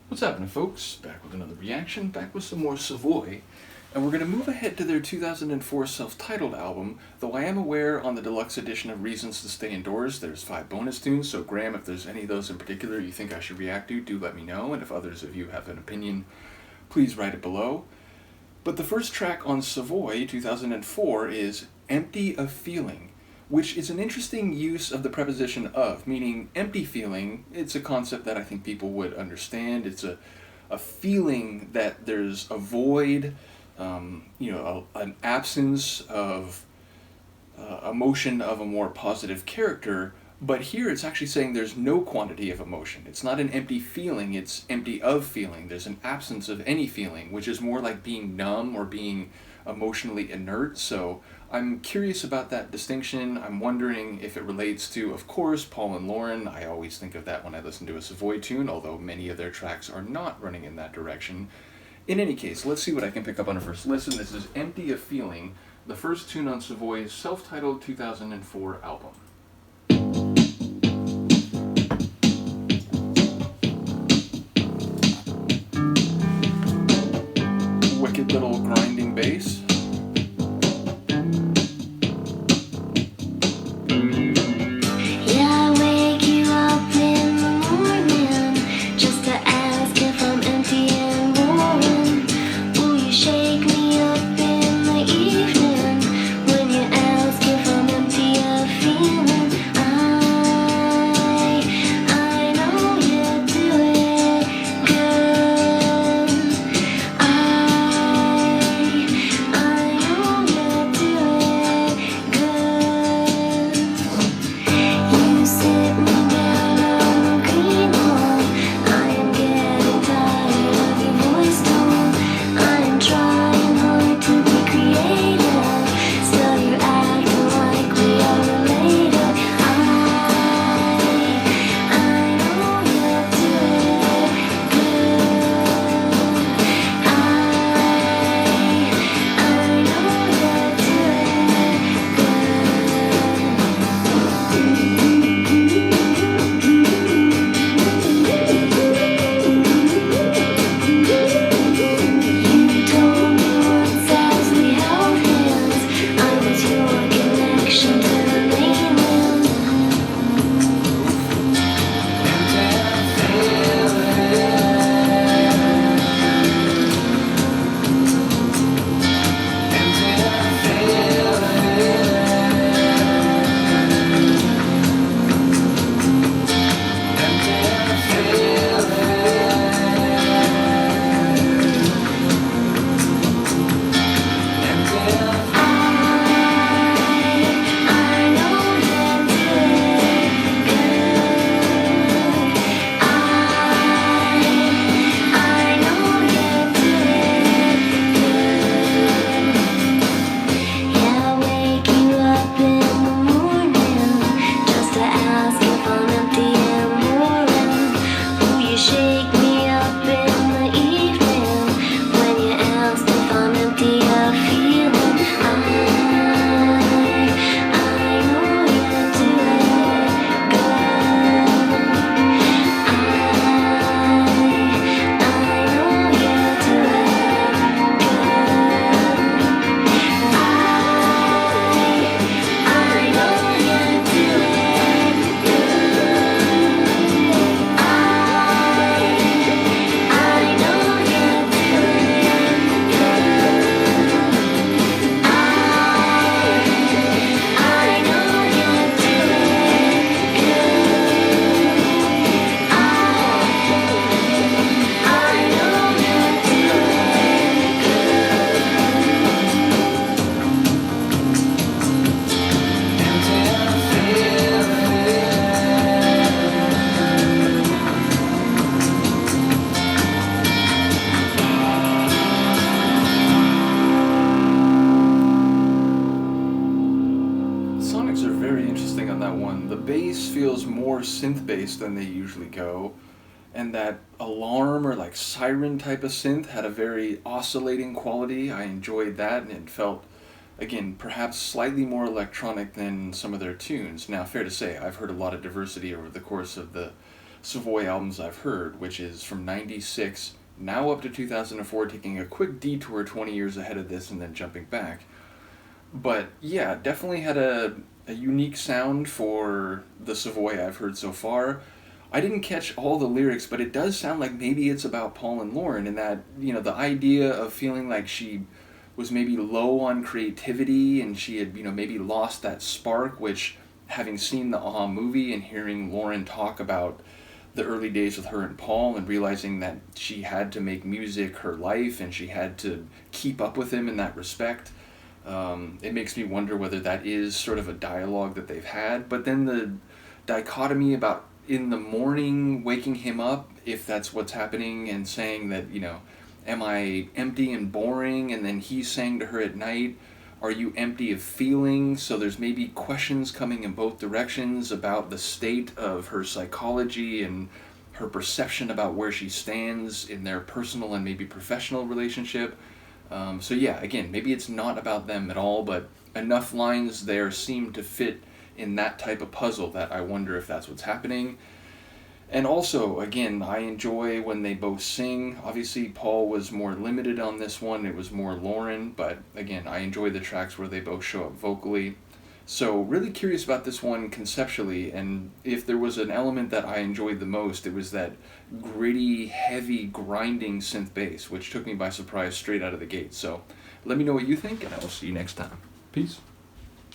What's happening, folks? Back with another reaction, back with some more Savoy. And we're going to move ahead to their 2004 self-titled album, though I am aware on the deluxe edition of Reasons to Stay Indoors there's 5 bonus tunes, so Graham, if there's any of those in particular you think I should react to, do let me know, and if others of you have an opinion, please write it below. But the first track on Savoy 2004 is Empty of Feeling, which is an interesting use of the preposition of, meaning empty feeling. It's a concept that I think people would understand. It's a feeling that there's a void, an absence of emotion of a more positive character, but here it's actually saying there's no quantity of emotion. It's not an empty feeling, it's empty of feeling. There's an absence of any feeling, which is more like being numb or being emotionally inert. So I'm curious about that distinction. I'm wondering if it relates to, of course, Paul and Lauren. I always think of that when I listen to a Savoy tune, although many of their tracks are not running in that direction. In any case, let's see what I can pick up on a first listen. This is Empty of Feeling, the first tune on Savoy's self-titled 2004 album. Wicked little grinding bass. Feels more synth-based than they usually go, and that alarm or like siren type of synth had a very oscillating quality. I enjoyed that, and it felt, again, perhaps slightly more electronic than some of their tunes. Now, fair to say, I've heard a lot of diversity over the course of the Savoy albums I've heard, which is from 96 now up to 2004, taking a quick detour 20 years ahead of this and then jumping back. But yeah, definitely had a unique sound for the Savoy I've heard so far. I didn't catch all the lyrics, but it does sound like maybe it's about Paul and Lauren, and that, the idea of feeling like she was maybe low on creativity and she had, maybe lost that spark, which, having seen the Aha movie and hearing Lauren talk about the early days with her and Paul and realizing that she had to make music her life and she had to keep up with him in that respect, it makes me wonder whether that is sort of a dialogue that they've had. But then the dichotomy about in the morning waking him up, if that's what's happening, and saying that, am I empty and boring? And then he's saying to her at night, are you empty of feelings? So there's maybe questions coming in both directions about the state of her psychology and her perception about where she stands in their personal and maybe professional relationship. So yeah, again, maybe it's not about them at all, but enough lines there seem to fit in that type of puzzle that I wonder if that's what's happening. And also, again, I enjoy when they both sing. Obviously, Paul was more limited on this one. It was more Lauren, but again, I enjoy the tracks where they both show up vocally. So really curious about this one conceptually, and if there was an element that I enjoyed the most, it was that gritty, heavy, grinding synth bass, which took me by surprise straight out of the gate. So let me know what you think, and I will see you next time. Peace.